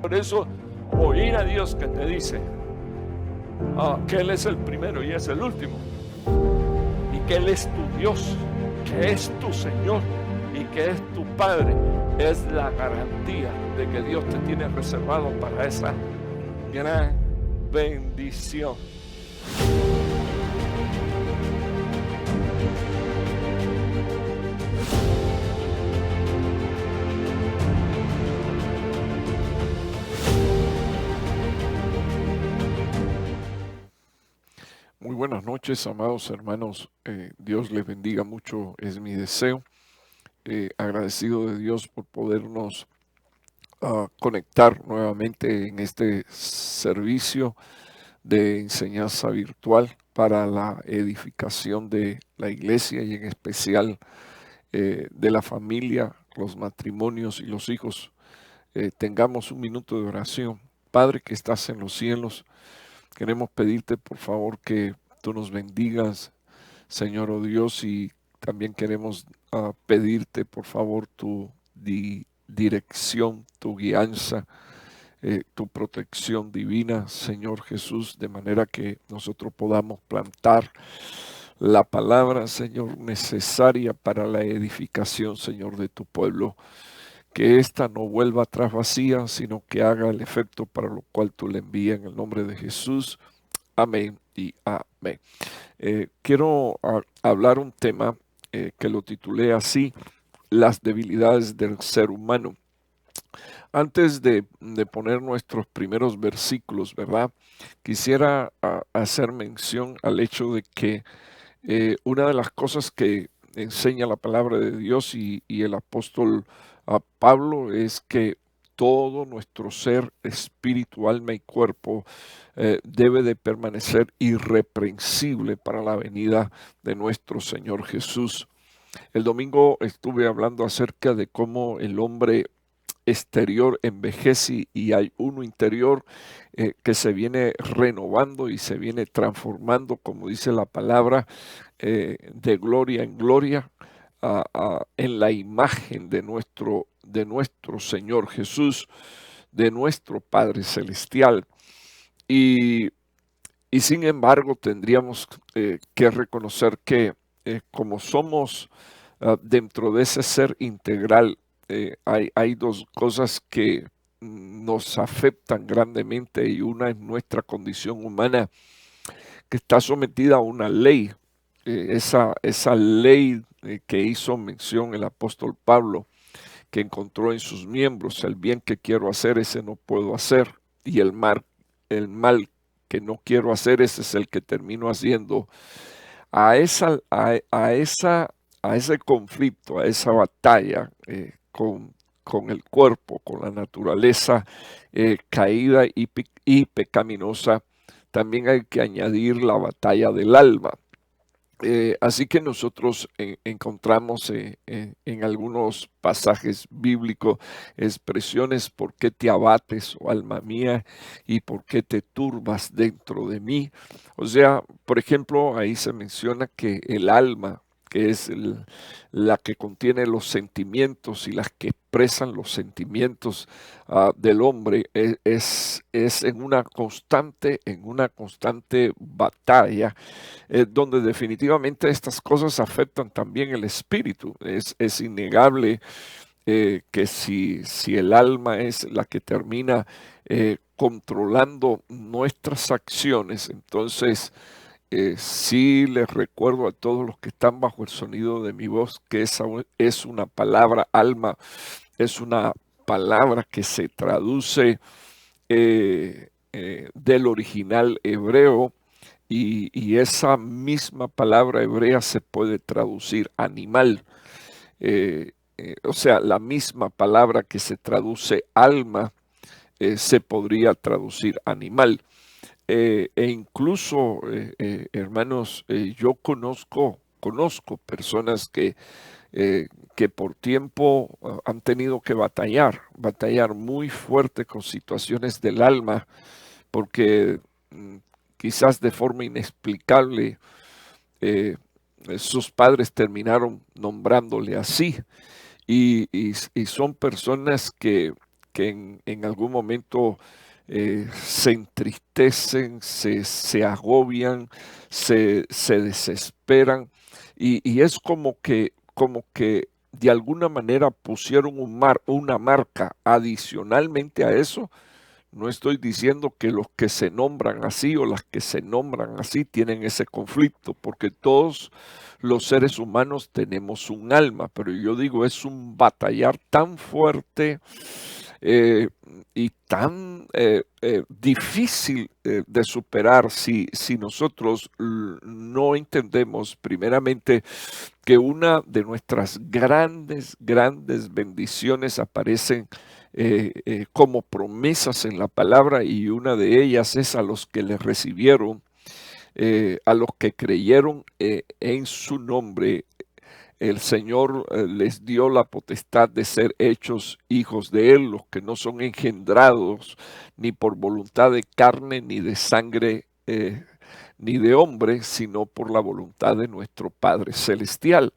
Por eso, oír a Dios que te dice que Él es el primero y es el último, y que Él es tu Dios, que es tu Señor y que es tu Padre, es la garantía de que Dios te tiene reservado para esa gran bendición. Muy buenas noches, amados hermanos. Dios les bendiga mucho, es mi deseo. Agradecido de Dios por podernos conectar nuevamente en este servicio de enseñanza virtual para la edificación de la iglesia y en especial de la familia, los matrimonios y los hijos. Tengamos un minuto de oración. Padre que estás en los cielos, queremos pedirte por favor que tú nos bendigas, Señor, oh Dios, y también queremos pedirte por favor tu dirección, tu guianza, tu protección divina, Señor Jesús, de manera que nosotros podamos plantar la palabra, Señor, necesaria para la edificación, Señor, de tu pueblo. Que ésta no vuelva atrás vacía, sino que haga el efecto para lo cual tú le envías en el nombre de Jesús. Amén y amén. Quiero hablar un tema que lo titulé así: las debilidades del ser humano. Antes de poner nuestros primeros versículos, ¿verdad? Quisiera hacer mención al hecho de que una de las cosas que enseña la palabra de Dios y el apóstol Pablo es que todo nuestro ser, espíritu, alma y cuerpo debe de permanecer irreprensible para la venida de nuestro Señor Jesús. El domingo estuve hablando acerca de cómo el hombre exterior envejece y hay uno interior que se viene renovando y se viene transformando, como dice la palabra, de gloria en gloria, en la imagen de nuestro Señor Jesús, de nuestro Padre Celestial. Y, y sin embargo tendríamos que reconocer que como somos dentro de ese ser integral, hay dos cosas que nos afectan grandemente, y una es nuestra condición humana que está sometida a una ley. Esa ley que hizo mención el apóstol Pablo, que encontró en sus miembros: el bien que quiero hacer, ese no puedo hacer, y el mal que no quiero hacer, ese es el que termino haciendo. A ese conflicto, a esa batalla con el cuerpo, con la naturaleza caída y pecaminosa, también hay que añadir la batalla del alma. Así que nosotros encontramos en algunos pasajes bíblicos expresiones: ¿por qué te abates, oh alma mía, y por qué te turbas dentro de mí? O sea, por ejemplo, ahí se menciona que el alma, que es la que contiene los sentimientos y las que expresan los sentimientos del hombre, es en una constante batalla, donde definitivamente estas cosas afectan también el espíritu. Es innegable que si el alma es la que termina controlando nuestras acciones, entonces sí les recuerdo a todos los que están bajo el sonido de mi voz que esa es una palabra, alma, es una palabra que se traduce del original hebreo, y esa misma palabra hebrea se puede traducir animal. O sea, la misma palabra que se traduce alma se podría traducir animal. E incluso, hermanos, yo conozco personas que por tiempo han tenido que batallar muy fuerte con situaciones del alma, porque quizás de forma inexplicable eh, sus padres terminaron nombrándole así, y son personas que que en algún momento se entristecen, se agobian, se desesperan y es como que de alguna manera pusieron una marca adicionalmente a eso. No estoy diciendo que los que se nombran así o las que se nombran así tienen ese conflicto, porque todos los seres humanos tenemos un alma, pero yo digo, es un batallar tan fuerte y tan difícil de superar si nosotros no entendemos primeramente que una de nuestras grandes bendiciones aparecen como promesas en la palabra, y una de ellas es a los que le recibieron, a los que creyeron en su nombre. El Señor les dio la potestad de ser hechos hijos de Él, los que no son engendrados ni por voluntad de carne ni de sangre, ni de hombre, sino por la voluntad de nuestro Padre Celestial.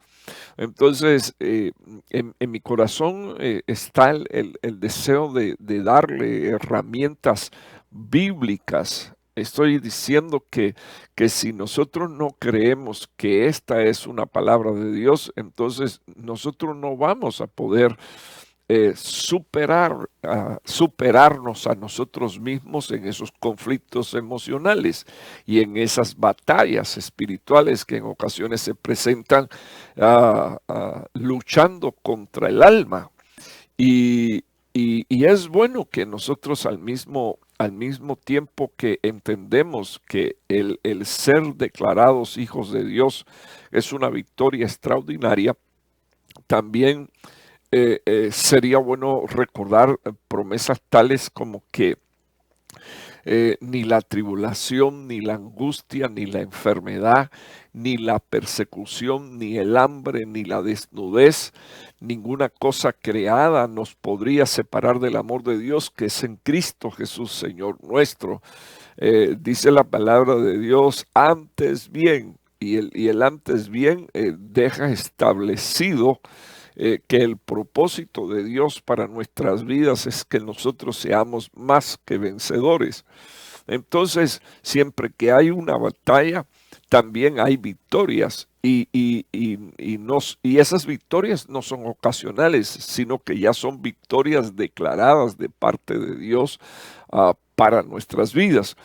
Entonces, en mi corazón está el deseo de darle herramientas bíblicas. Estoy diciendo que si nosotros no creemos que esta es una palabra de Dios, entonces nosotros no vamos a poder superarnos a nosotros mismos en esos conflictos emocionales y en esas batallas espirituales que en ocasiones se presentan luchando contra el alma. Y, y es bueno que nosotros al mismo tiempo que entendemos que el ser declarados hijos de Dios es una victoria extraordinaria, también sería bueno recordar promesas tales como que ni la tribulación, ni la angustia, ni la enfermedad, ni la persecución, ni el hambre, ni la desnudez, ninguna cosa creada nos podría separar del amor de Dios que es en Cristo Jesús, Señor nuestro. Dice la palabra de Dios, antes bien, y el antes bien deja establecido que el propósito de Dios para nuestras vidas es que nosotros seamos más que vencedores. Entonces, siempre que hay una batalla, también hay victorias. Y esas victorias no son ocasionales, sino que ya son victorias declaradas de parte de Dios para nuestras vidas.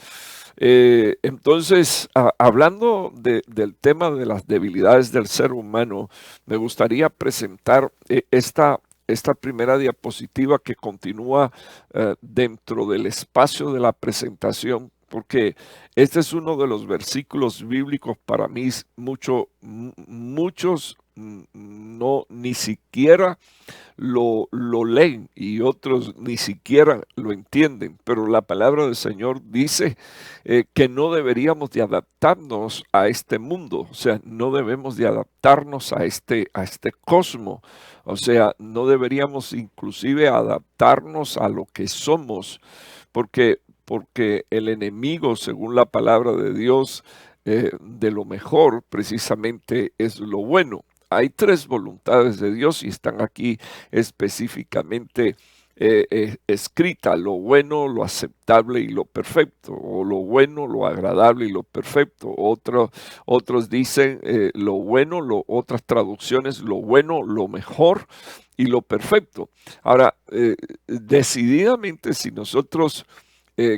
Entonces, hablando del tema de las debilidades del ser humano, me gustaría presentar esta primera diapositiva que continúa dentro del espacio de la presentación, porque este es uno de los versículos bíblicos para mí, muchos no ni siquiera lo leen y otros ni siquiera lo entienden, pero la palabra del Señor dice que no deberíamos de adaptarnos a este mundo, o sea, no debemos de adaptarnos a este cosmos, o sea, no deberíamos inclusive adaptarnos a lo que somos, porque el enemigo, según la palabra de Dios, de lo mejor precisamente es lo bueno. Hay tres voluntades de Dios y están aquí específicamente escritas: lo bueno, lo aceptable y lo perfecto, o lo bueno, lo agradable y lo perfecto. Otros dicen lo bueno, otras traducciones, lo bueno, lo mejor y lo perfecto. Ahora, decididamente, si nosotros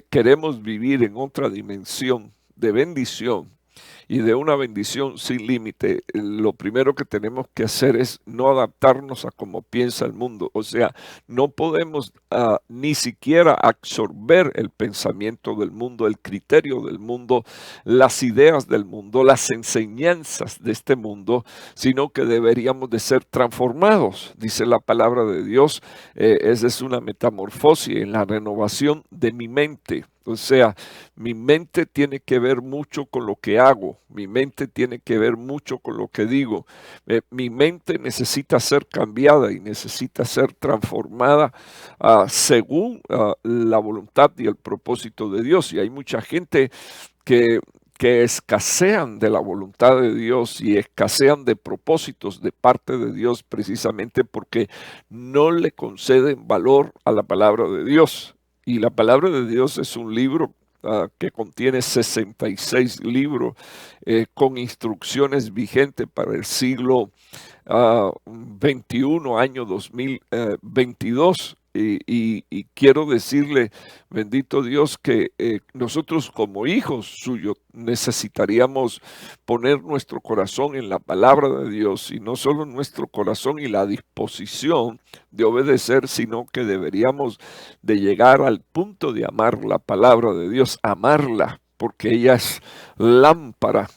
queremos vivir en otra dimensión de bendición, y de una bendición sin límite, lo primero que tenemos que hacer es no adaptarnos a cómo piensa el mundo. O sea, no podemos ni siquiera absorber el pensamiento del mundo, el criterio del mundo, las ideas del mundo, las enseñanzas de este mundo, sino que deberíamos de ser transformados. Dice la palabra de Dios, esa es una metamorfosis en la renovación de mi mente. O sea, mi mente tiene que ver mucho con lo que hago, mi mente tiene que ver mucho con lo que digo. Mi mente necesita ser cambiada y necesita ser transformada según la voluntad y el propósito de Dios. Y hay mucha gente que que escasean de la voluntad de Dios y escasean de propósitos de parte de Dios precisamente porque no le conceden valor a la palabra de Dios. Y la palabra de Dios es un libro que contiene 66 libros con instrucciones vigentes para el siglo 21, año 2022. Y quiero decirle, bendito Dios, que nosotros como hijos suyos necesitaríamos poner nuestro corazón en la palabra de Dios, y no solo nuestro corazón y la disposición de obedecer, sino que deberíamos de llegar al punto de amar la palabra de Dios, amarla, porque ella es lámpara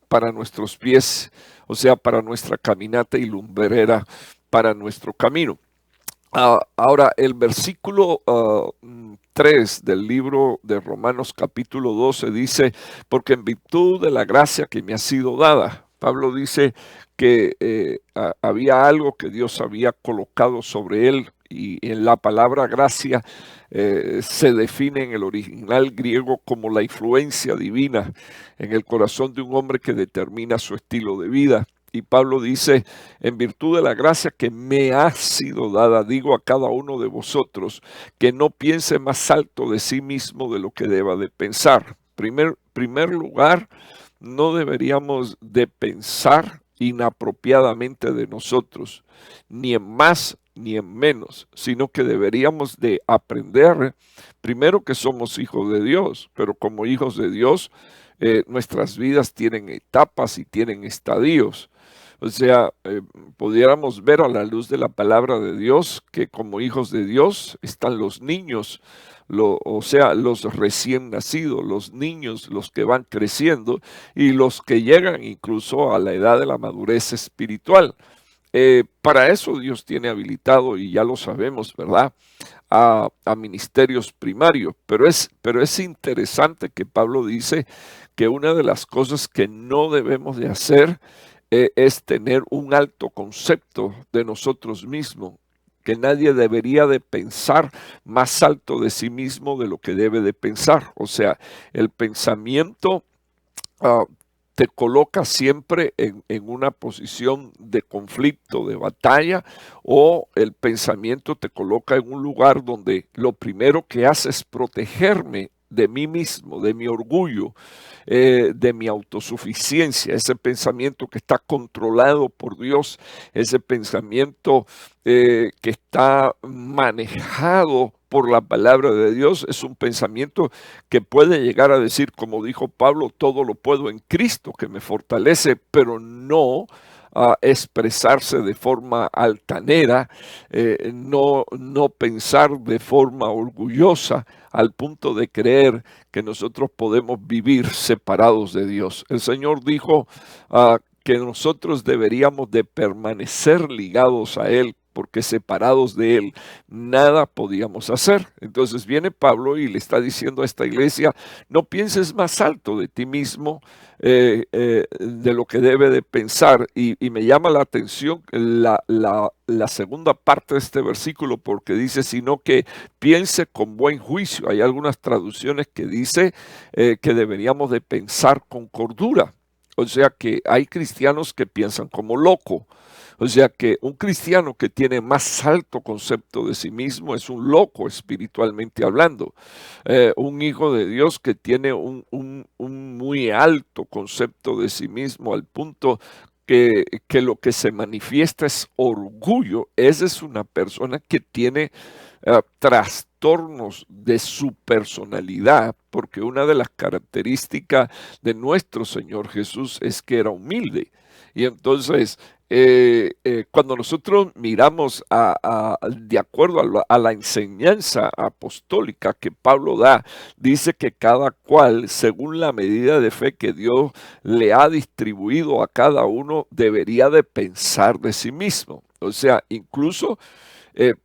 para nuestros pies, o sea, para nuestra caminata y lumbrera para nuestro camino. Ahora, el versículo 3 del libro de Romanos capítulo 12 dice, porque en virtud de la gracia que me ha sido dada, Pablo dice que había algo que Dios había colocado sobre él, y en la palabra gracia se define en el original griego como la influencia divina en el corazón de un hombre que determina su estilo de vida. Y Pablo dice, en virtud de la gracia que me ha sido dada, digo a cada uno de vosotros, que no piense más alto de sí mismo de lo que deba de pensar. Primer lugar, no deberíamos de pensar inapropiadamente de nosotros, ni en más ni en menos, sino que deberíamos de aprender primero que somos hijos de Dios, pero como hijos de Dios, nuestras vidas tienen etapas y tienen estadios. O sea, pudiéramos ver a la luz de la palabra de Dios que como hijos de Dios están los niños, o sea, los recién nacidos, los niños, los que van creciendo y los que llegan incluso a la edad de la madurez espiritual. Para eso Dios tiene habilitado, y ya lo sabemos, ¿verdad?, a ministerios primarios. Pero es interesante que Pablo dice que una de las cosas que no debemos de hacer es tener un alto concepto de nosotros mismos, que nadie debería de pensar más alto de sí mismo de lo que debe de pensar. O sea, el pensamiento uh, te coloca siempre en una posición de conflicto, de batalla, o el pensamiento te coloca en un lugar donde lo primero que hace es protegerme de mí mismo, de mi orgullo, de mi autosuficiencia, ese pensamiento que está controlado por Dios, ese pensamiento que está manejado por la palabra de Dios, es un pensamiento que puede llegar a decir, como dijo Pablo, todo lo puedo en Cristo que me fortalece, pero no a expresarse de forma altanera, no pensar de forma orgullosa al punto de creer que nosotros podemos vivir separados de Dios. El Señor dijo que nosotros deberíamos de permanecer ligados a Él, porque separados de Él nada podíamos hacer. Entonces viene Pablo y le está diciendo a esta iglesia, no pienses más alto de ti mismo de lo que debe de pensar. Y me llama la atención la segunda parte de este versículo, porque dice, sino que piense con buen juicio. Hay algunas traducciones que dice que deberíamos de pensar con cordura. O sea que hay cristianos que piensan como loco. O sea que un cristiano que tiene más alto concepto de sí mismo es un loco espiritualmente hablando. Un hijo de Dios que tiene un muy alto concepto de sí mismo al punto que lo que se manifiesta es orgullo. Esa es una persona que tiene trastornos de su personalidad, porque una de las características de nuestro Señor Jesús es que era humilde. Y entonces, cuando nosotros miramos de acuerdo a la enseñanza apostólica que Pablo da, dice que cada cual, según la medida de fe que Dios le ha distribuido a cada uno, debería de pensar de sí mismo. O sea, incluso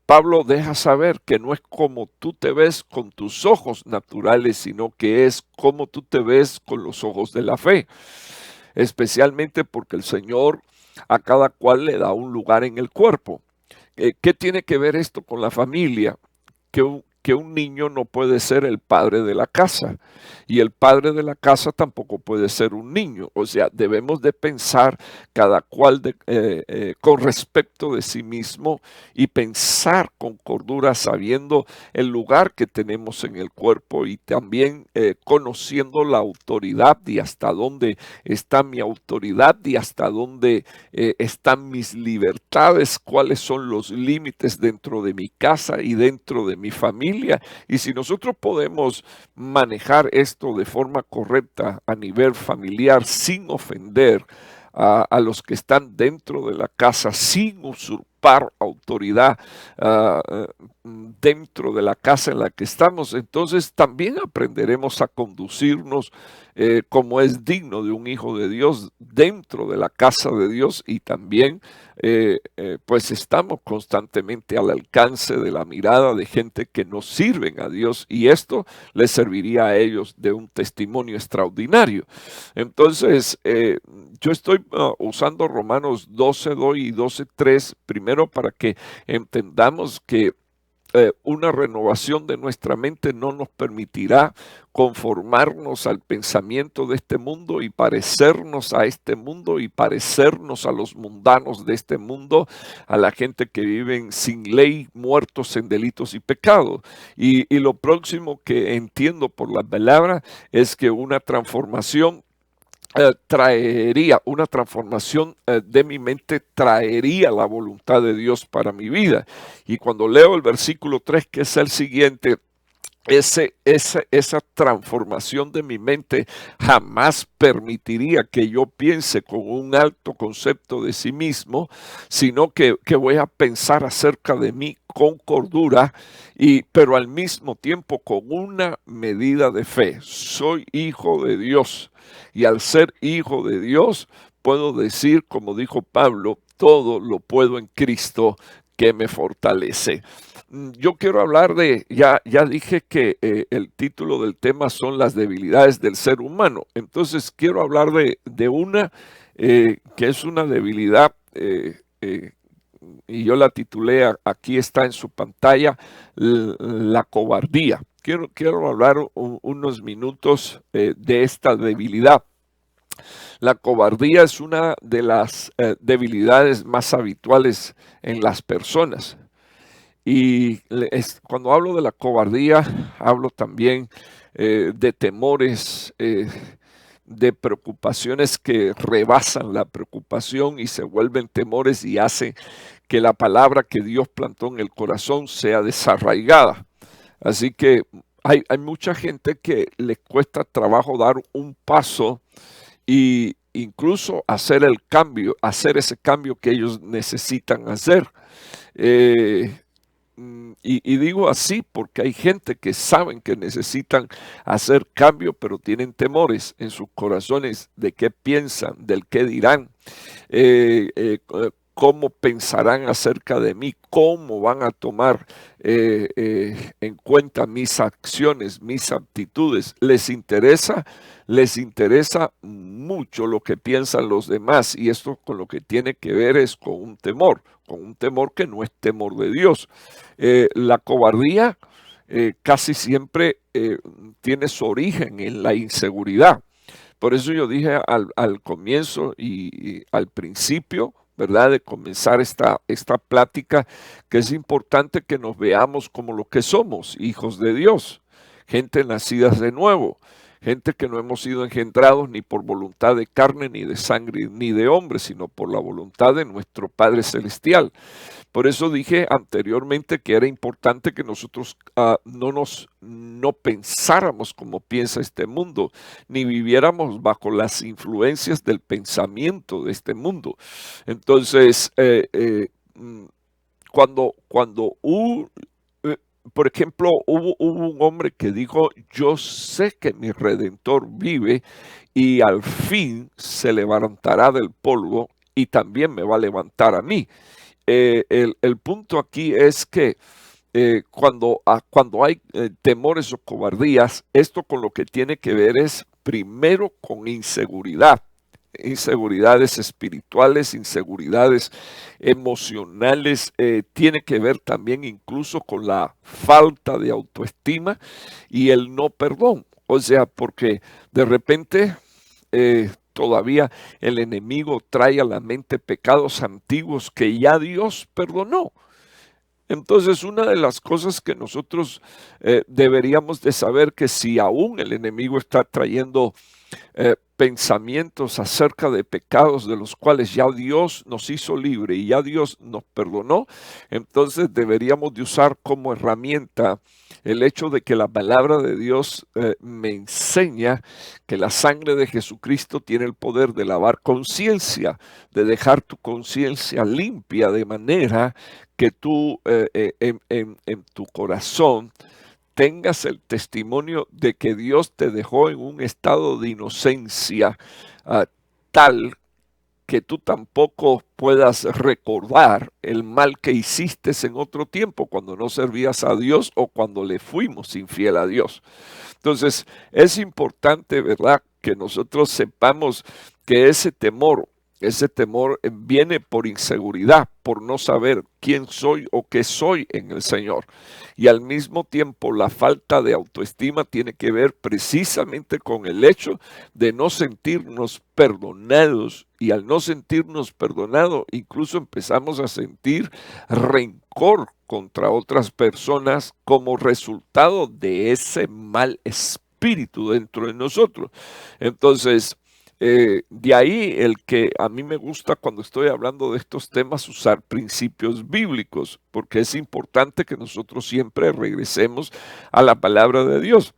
Pablo deja saber que no es como tú te ves con tus ojos naturales, sino que es como tú te ves con los ojos de la fe, especialmente porque el Señor a cada cual le da un lugar en el cuerpo. ¿Qué tiene que ver esto con la familia? que un niño no puede ser el padre de la casa y el padre de la casa tampoco puede ser un niño. O sea, debemos de pensar cada cual con respecto de sí mismo y pensar con cordura sabiendo el lugar que tenemos en el cuerpo y también conociendo la autoridad y hasta dónde está mi autoridad y hasta dónde están mis libertades, cuáles son los límites dentro de mi casa y dentro de mi familia. Y si nosotros podemos manejar esto de forma correcta a nivel familiar sin ofender a los que están dentro de la casa, sin usurpar autoridad dentro de la casa en la que estamos, entonces también aprenderemos a conducirnos como es digno de un hijo de Dios dentro de la casa de Dios y también pues estamos constantemente al alcance de la mirada de gente que nos sirven a Dios y esto les serviría a ellos de un testimonio extraordinario. Entonces yo estoy usando Romanos 12:2 y 12:3 primero para que entendamos que una renovación de nuestra mente no nos permitirá conformarnos al pensamiento de este mundo y parecernos a este mundo y parecernos a los mundanos de este mundo, a la gente que viven sin ley, muertos en delitos y pecados. Y lo próximo que entiendo por la palabra es que una transformación traería una transformación de mi mente, traería la voluntad de Dios para mi vida. Y cuando leo el versículo 3, que es el siguiente, esa transformación de mi mente jamás permitiría que yo piense con un alto concepto de sí mismo, sino que voy a pensar acerca de mí con cordura, pero al mismo tiempo con una medida de fe. Soy hijo de Dios y al ser hijo de Dios puedo decir, como dijo Pablo, todo lo puedo en Cristo que me fortalece. Yo quiero hablar ya dije que el título del tema son las debilidades del ser humano. Entonces quiero hablar de una que es una debilidad y yo la titulé, aquí está en su pantalla, la cobardía. Quiero hablar unos minutos de esta debilidad. La cobardía es una de las debilidades más habituales en las personas. Y cuando hablo de la cobardía, hablo también de temores, de preocupaciones que rebasan la preocupación y se vuelven temores y hacen que la palabra que Dios plantó en el corazón sea desarraigada. Así que hay mucha gente que le cuesta trabajo dar un paso e incluso hacer el cambio, hacer ese cambio que ellos necesitan hacer. Y digo así porque hay gente que saben que necesitan hacer cambio, pero tienen temores en sus corazones de qué piensan, del qué dirán, cómo pensarán acerca de mí, cómo van a tomar en cuenta mis acciones, mis actitudes. Les interesa mucho lo que piensan los demás y esto con lo que tiene que ver es con un temor que no es temor de Dios. La cobardía casi siempre tiene su origen en la inseguridad. Por eso yo dije al comienzo y al principio, ¿verdad? De comenzar esta plática, que es importante que nos veamos como lo que somos, hijos de Dios, gente nacida de nuevo, gente que no hemos sido engendrados ni por voluntad de carne, ni de sangre, ni de hombre, sino por la voluntad de nuestro Padre Celestial. Por eso dije anteriormente que era importante que nosotros no pensáramos como piensa este mundo, ni viviéramos bajo las influencias del pensamiento de este mundo. Entonces, por ejemplo, hubo un hombre que dijo, yo sé que mi Redentor vive y al fin se levantará del polvo y también me va a levantar a mí. El punto aquí es que cuando hay temores o cobardías, esto con lo que tiene que ver es primero con inseguridad. inseguridades espirituales, inseguridades emocionales, tiene que ver también incluso con la falta de autoestima y el no perdón. O sea, porque de repente todavía el enemigo trae a la mente pecados antiguos que ya Dios perdonó. Entonces, una de las cosas que nosotros deberíamos de saber, que si aún el enemigo está trayendo pensamientos acerca de pecados de los cuales ya Dios nos hizo libre y ya Dios nos perdonó, entonces deberíamos de usar como herramienta el hecho de que la palabra de Dios me enseña que la sangre de Jesucristo tiene el poder de lavar conciencia, de dejar tu conciencia limpia, de manera que tú en tu corazón tengas el testimonio de que Dios te dejó en un estado de inocencia tal que tú tampoco puedas recordar el mal que hiciste en otro tiempo cuando no servías a Dios o cuando le fuimos infiel a Dios. Entonces, es importante, ¿verdad?, que nosotros sepamos que ese temor viene por inseguridad, por no saber quién soy o qué soy en el Señor. Y al mismo tiempo la falta de autoestima tiene que ver precisamente con el hecho de no sentirnos perdonados. Y al no sentirnos perdonados, incluso empezamos a sentir rencor contra otras personas como resultado de ese mal espíritu dentro de nosotros. Entonces, de ahí el que a mí me gusta cuando estoy hablando de estos temas usar principios bíblicos, porque es importante que nosotros siempre regresemos a la palabra de Dios.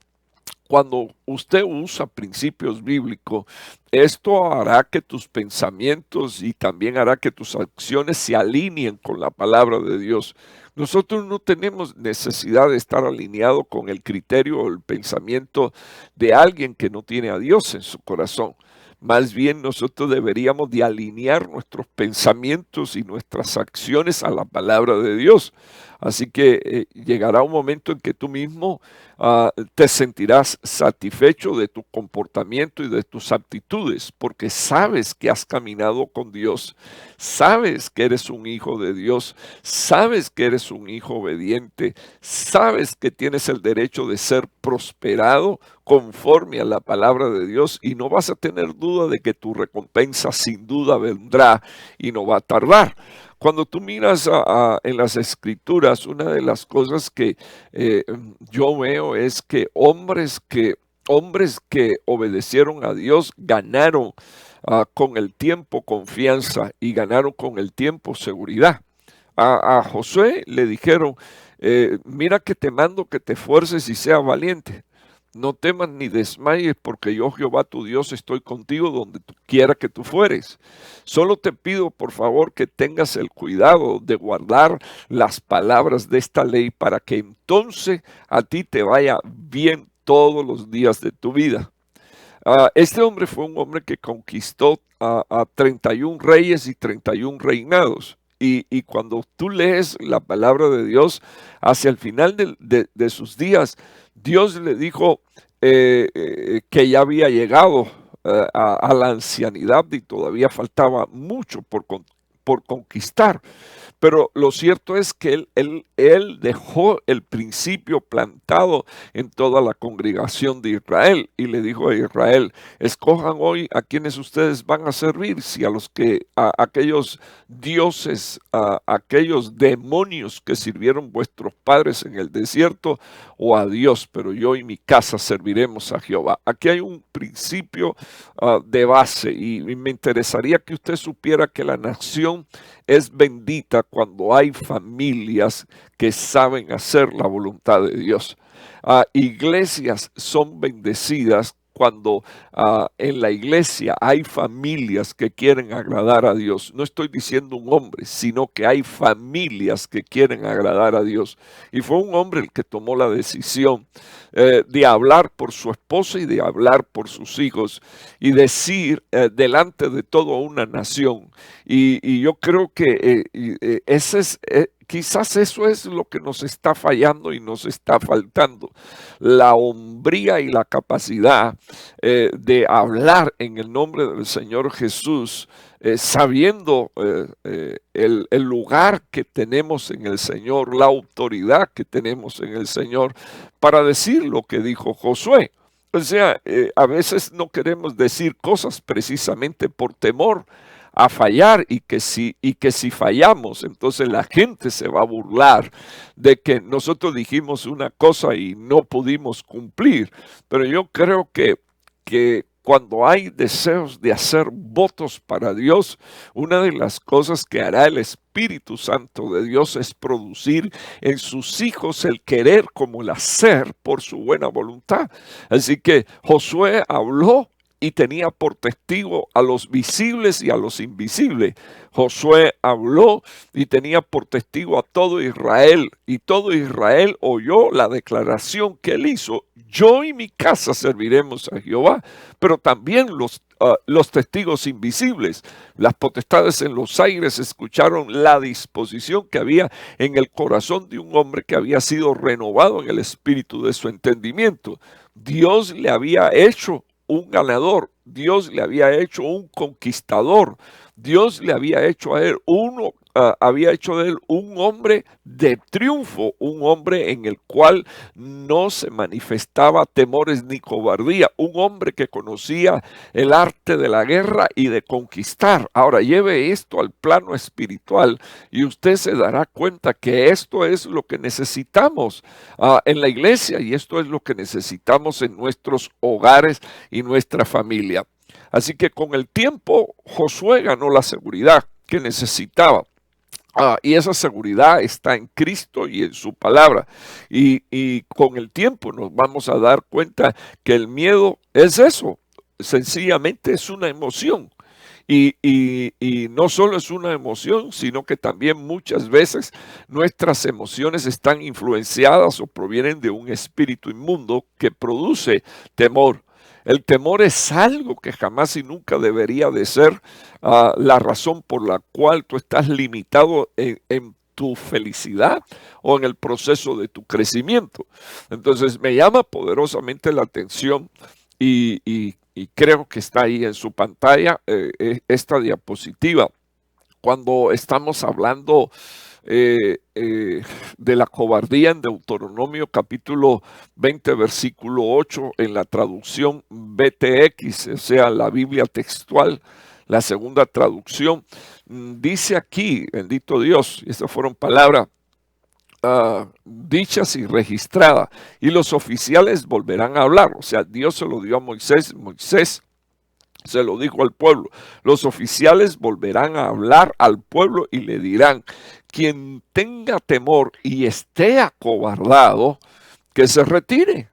Cuando usted usa principios bíblicos, esto hará que tus pensamientos y también hará que tus acciones se alineen con la palabra de Dios. Nosotros no tenemos necesidad de estar alineado con el criterio o el pensamiento de alguien que no tiene a Dios en su corazón. Más bien nosotros deberíamos de alinear nuestros pensamientos y nuestras acciones a la palabra de Dios. Así que llegará un momento en que tú mismo te sentirás satisfecho de tu comportamiento y de tus actitudes, porque sabes que has caminado con Dios, sabes que eres un hijo de Dios, sabes que eres un hijo obediente, sabes que tienes el derecho de ser prosperado conforme a la palabra de Dios y no vas a tener duda de que tu recompensa sin duda vendrá y no va a tardar. Cuando tú miras en las escrituras, una de las cosas que yo veo es que hombres que obedecieron a Dios ganaron con el tiempo confianza y ganaron con el tiempo seguridad. A Josué le dijeron, mira que te mando que te esfuerces y seas valiente. No temas ni desmayes, porque yo, Jehová tu Dios, estoy contigo donde quiera que tú fueres. Solo te pido, por favor, que tengas el cuidado de guardar las palabras de esta ley para que entonces a ti te vaya bien todos los días de tu vida. Este hombre fue un hombre que conquistó a 31 reyes y 31 reinados. Y cuando tú lees la palabra de Dios, hacia el final de sus días, Dios le dijo que ya había llegado a la ancianidad y todavía faltaba mucho por conquistar. Pero lo cierto es que él dejó el principio plantado en toda la congregación de Israel y le dijo a Israel, escojan hoy a quienes ustedes van a servir, si a aquellos dioses, a aquellos demonios que sirvieron vuestros padres en el desierto, o a Dios, pero yo y mi casa serviremos a Jehová. Aquí hay un principio de base y me interesaría que usted supiera que la nación es bendita cuando hay familias que saben hacer la voluntad de Dios. Iglesias son bendecidas cuando en la iglesia hay familias que quieren agradar a Dios. No estoy diciendo un hombre, sino que hay familias que quieren agradar a Dios. Y fue un hombre el que tomó la decisión de hablar por su esposa y de hablar por sus hijos y decir delante de toda una nación. Y yo creo que quizás eso es lo que nos está fallando y nos está faltando, la hombría y la capacidad de hablar en el nombre del Señor Jesús, sabiendo el lugar que tenemos en el Señor, la autoridad que tenemos en el Señor, para decir lo que dijo Josué. O sea, a veces no queremos decir cosas precisamente por temor a fallar y que si fallamos, entonces la gente se va a burlar de que nosotros dijimos una cosa y no pudimos cumplir. Pero yo creo que cuando hay deseos de hacer votos para Dios, una de las cosas que hará el Espíritu Santo de Dios es producir en sus hijos el querer como el hacer por su buena voluntad. Así que Josué habló y tenía por testigo a los visibles y a los invisibles. Josué habló y tenía por testigo a todo Israel, y todo Israel oyó la declaración que él hizo: yo y mi casa serviremos a Jehová. Pero también los testigos invisibles, las potestades en los aires, escucharon la disposición que había en el corazón de un hombre que había sido renovado en el espíritu de su entendimiento. Dios le había hecho un ganador, Dios le había hecho un conquistador, Dios le había hecho a él había hecho de él un hombre de triunfo, un hombre en el cual no se manifestaba temores ni cobardía, un hombre que conocía el arte de la guerra y de conquistar. Ahora lleve esto al plano espiritual y usted se dará cuenta que esto es lo que necesitamos en la iglesia, y esto es lo que necesitamos en nuestros hogares y nuestra familia. Así que con el tiempo Josué ganó la seguridad que necesitaba. Y esa seguridad está en Cristo y en su palabra. Y con el tiempo nos vamos a dar cuenta que el miedo es eso, sencillamente es una emoción. Y no solo es una emoción, sino que también muchas veces nuestras emociones están influenciadas o provienen de un espíritu inmundo que produce temor. El temor es algo que jamás y nunca debería de ser la razón por la cual tú estás limitado en tu felicidad o en el proceso de tu crecimiento. Entonces me llama poderosamente la atención y creo que está ahí en su pantalla esta diapositiva. Cuando estamos hablando de la cobardía en Deuteronomio capítulo 20 versículo 8 en la traducción BTX, o sea, la Biblia textual, la segunda traducción, dice aquí, bendito Dios, y estas fueron palabras dichas y registradas, y los oficiales volverán a hablar. O sea, Dios se lo dio a Moisés, Moisés se lo dijo al pueblo. Los oficiales volverán a hablar al pueblo y le dirán: quien tenga temor y esté acobardado, que se retire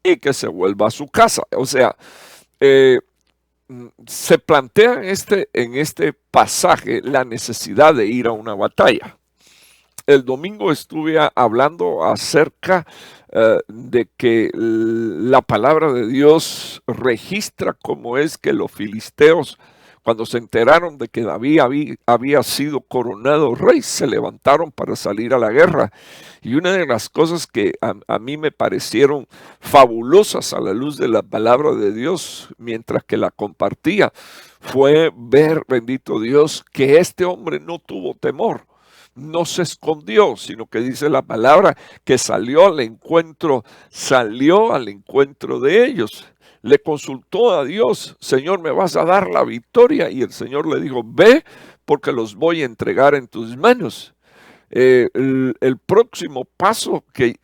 y que se vuelva a su casa. O sea, se plantea en este pasaje la necesidad de ir a una batalla. El domingo estuve hablando acerca de que la palabra de Dios registra cómo es que los filisteos, cuando se enteraron de que David había sido coronado rey, se levantaron para salir a la guerra. Y una de las cosas que a mí me parecieron fabulosas a la luz de la palabra de Dios, mientras que la compartía, fue ver, bendito Dios, que este hombre no tuvo temor. No se escondió, sino que dice la palabra que salió al encuentro de ellos. Le consultó a Dios: Señor, ¿me vas a dar la victoria? Y el Señor le dijo: ve, porque los voy a entregar en tus manos. El próximo paso que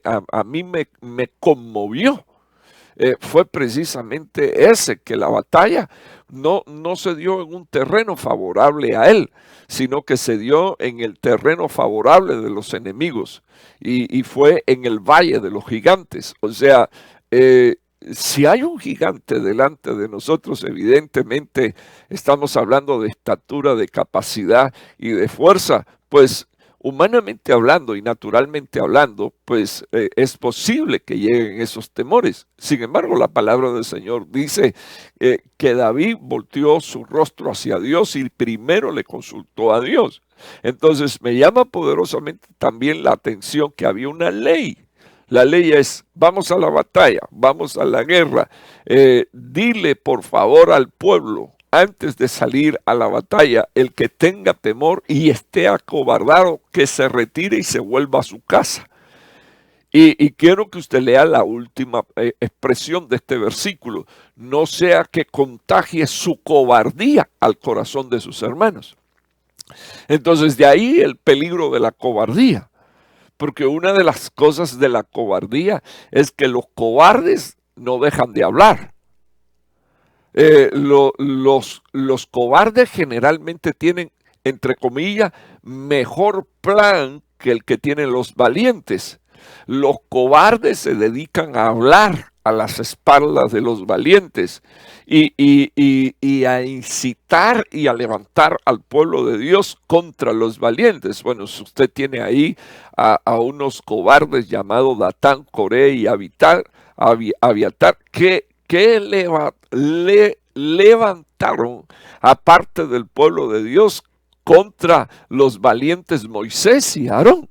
a mí me conmovió fue precisamente ese, que la batalla no se dio en un terreno favorable a él, sino que se dio en el terreno favorable de los enemigos, y fue en el valle de los gigantes. O sea, si hay un gigante delante de nosotros, evidentemente estamos hablando de estatura, de capacidad y de fuerza, pues humanamente hablando y naturalmente hablando, pues es posible que lleguen esos temores. Sin embargo, la palabra del Señor dice que David volteó su rostro hacia Dios y primero le consultó a Dios. Entonces me llama poderosamente también la atención que había una ley. La ley es, vamos a la batalla, vamos a la guerra. Dile por favor al pueblo, antes de salir a la batalla, el que tenga temor y esté acobardado, que se retire y se vuelva a su casa. Y quiero que usted lea la última expresión de este versículo. No sea que contagie su cobardía al corazón de sus hermanos. Entonces de ahí el peligro de la cobardía. Porque una de las cosas de la cobardía es que los cobardes no dejan de hablar. Los cobardes generalmente tienen, entre comillas, mejor plan que el que tienen los valientes. Los cobardes se dedican a hablar a las espaldas de los valientes y a incitar y a levantar al pueblo de Dios contra los valientes. Bueno, si usted tiene ahí a unos cobardes llamados Datán, Coré y Abiatar, que levantaron aparte del pueblo de Dios contra los valientes Moisés y Aarón.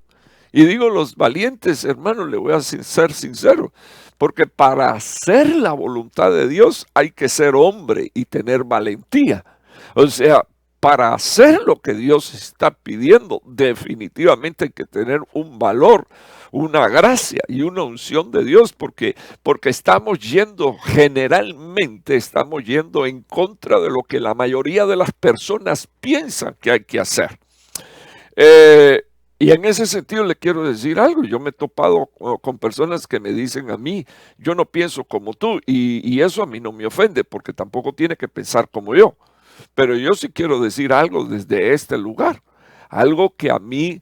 Y digo los valientes, hermanos, le voy a ser sincero, porque para hacer la voluntad de Dios hay que ser hombre y tener valentía. O sea, para hacer lo que Dios está pidiendo, definitivamente hay que tener un valor, una gracia y una unción de Dios, porque generalmente estamos yendo en contra de lo que la mayoría de las personas piensan que hay que hacer. Y en ese sentido le quiero decir algo. Yo me he topado con personas que me dicen a mí, yo no pienso como tú, y eso a mí no me ofende, porque tampoco tiene que pensar como yo. Pero yo sí quiero decir algo desde este lugar. Algo que a mí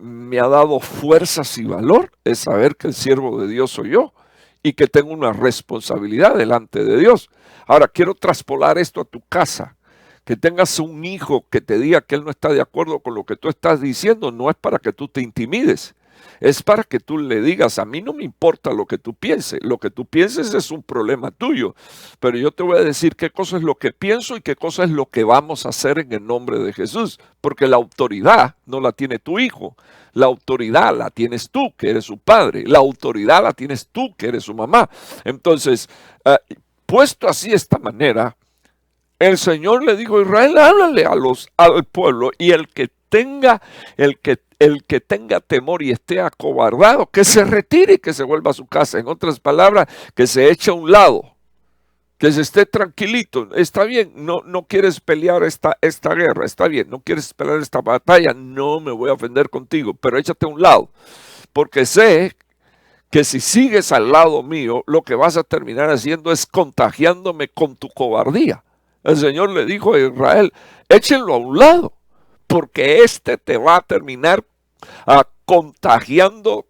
me ha dado fuerzas y valor es saber que el siervo de Dios soy yo y que tengo una responsabilidad delante de Dios. Ahora, quiero traspolar esto a tu casa. Que tengas un hijo que te diga que él no está de acuerdo con lo que tú estás diciendo, no es para que tú te intimides. Es para que tú le digas, a mí no me importa lo que tú pienses. Lo que tú pienses es un problema tuyo. Pero yo te voy a decir qué cosa es lo que pienso y qué cosa es lo que vamos a hacer en el nombre de Jesús. Porque la autoridad no la tiene tu hijo. La autoridad la tienes tú, que eres su padre. La autoridad la tienes tú, que eres su mamá. Entonces, puesto así de esta manera, el Señor le dijo a Israel, háblale al pueblo, y el que tenga temor y esté acobardado, que se retire y que se vuelva a su casa. En otras palabras, que se eche a un lado, que se esté tranquilito. Está bien, no quieres pelear esta guerra, está bien, no quieres pelear esta batalla, no me voy a ofender contigo, pero échate a un lado, porque sé que si sigues al lado mío, lo que vas a terminar haciendo es contagiándome con tu cobardía. El Señor le dijo a Israel, échenlo a un lado, porque te va a terminar contagiando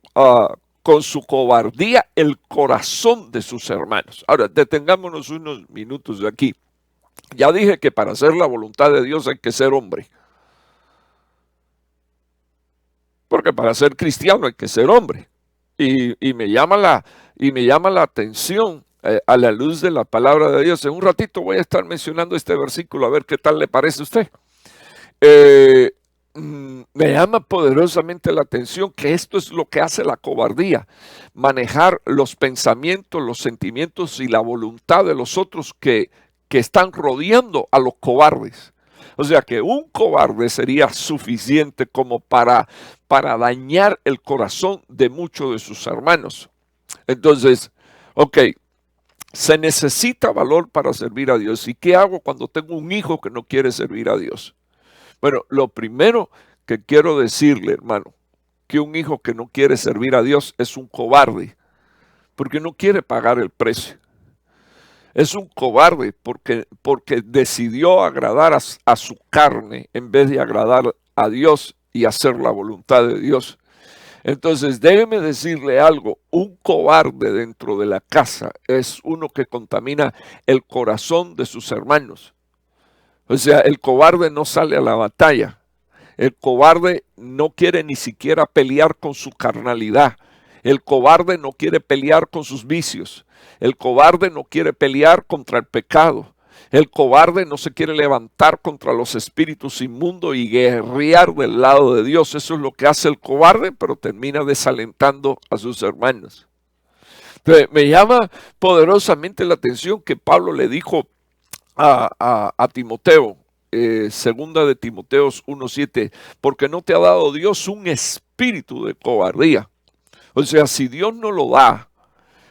con su cobardía el corazón de sus hermanos. Ahora, detengámonos unos minutos de aquí. Ya dije que para hacer la voluntad de Dios hay que ser hombre. Porque para ser cristiano hay que ser hombre. Y me llama la atención a la luz de la palabra de Dios. En un ratito voy a estar mencionando este versículo, a ver qué tal le parece a usted. Me llama poderosamente la atención que esto es lo que hace la cobardía, manejar los pensamientos, los sentimientos y la voluntad de los otros que están rodeando a los cobardes. O sea que un cobarde sería suficiente como para dañar el corazón de muchos de sus hermanos. Entonces, ok, se necesita valor para servir a Dios. ¿Y qué hago cuando tengo un hijo que no quiere servir a Dios? Bueno, lo primero que quiero decirle, hermano, que un hijo que no quiere servir a Dios es un cobarde, porque no quiere pagar el precio. Es un cobarde porque decidió agradar a su carne en vez de agradar a Dios y hacer la voluntad de Dios. Entonces, déjeme decirle algo, un cobarde dentro de la casa es uno que contamina el corazón de sus hermanos. O sea, el cobarde no sale a la batalla. El cobarde no quiere ni siquiera pelear con su carnalidad. El cobarde no quiere pelear con sus vicios. El cobarde no quiere pelear contra el pecado. El cobarde no se quiere levantar contra los espíritus inmundos y guerrear del lado de Dios. Eso es lo que hace el cobarde, pero termina desalentando a sus hermanos. Entonces, me llama poderosamente la atención que Pablo le dijo a Timoteo, segunda de Timoteos 1:7, porque no te ha dado Dios un espíritu de cobardía. O sea, si Dios no lo da,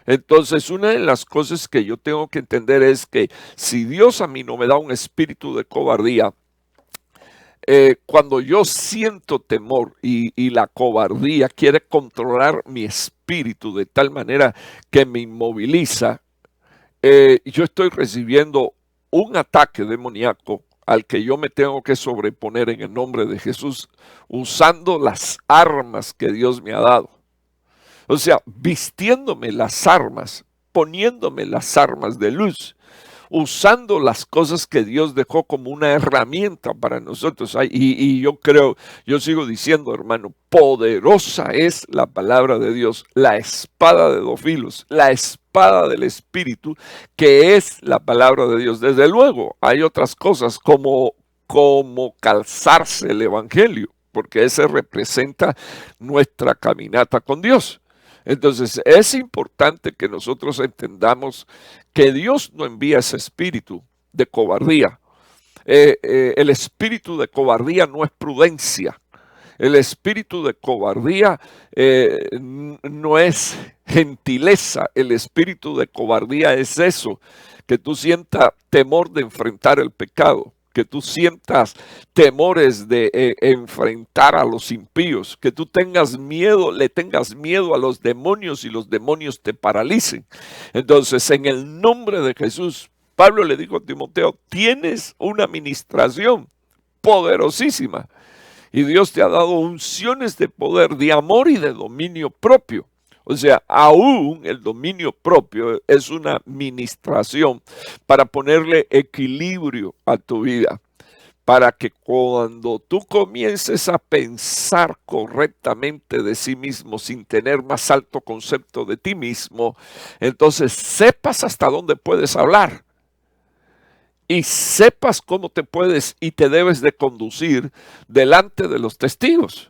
entonces una de las cosas que yo tengo que entender es que si Dios a mí no me da un espíritu de cobardía, cuando yo siento temor y la cobardía quiere controlar mi espíritu de tal manera que me inmoviliza, yo estoy recibiendo un ataque demoníaco al que yo me tengo que sobreponer en el nombre de Jesús, usando las armas que Dios me ha dado. O sea, vistiéndome las armas, poniéndome las armas de luz, usando las cosas que Dios dejó como una herramienta para nosotros. Y yo creo, yo sigo diciendo, hermano, poderosa es la palabra de Dios, la espada de dos filos, la espada del Espíritu, que es la palabra de Dios. Desde luego, hay otras cosas como calzarse el Evangelio, porque ese representa nuestra caminata con Dios. Entonces es importante que nosotros entendamos que Dios no envía ese espíritu de cobardía. El espíritu de cobardía no es prudencia. El espíritu de cobardía no es gentileza. El espíritu de cobardía es eso, que tú sientas temor de enfrentar el pecado, que tú sientas temores de enfrentar a los impíos, que tú tengas miedo, le tengas miedo a los demonios y los demonios te paralicen. Entonces, en el nombre de Jesús, Pablo le dijo a Timoteo, tienes una ministración poderosísima y Dios te ha dado unciones de poder, de amor y de dominio propio. O sea, aún el dominio propio es una ministración para ponerle equilibrio a tu vida, para que cuando tú comiences a pensar correctamente de sí mismo sin tener más alto concepto de ti mismo, entonces sepas hasta dónde puedes hablar y sepas cómo te puedes y te debes de conducir delante de los testigos.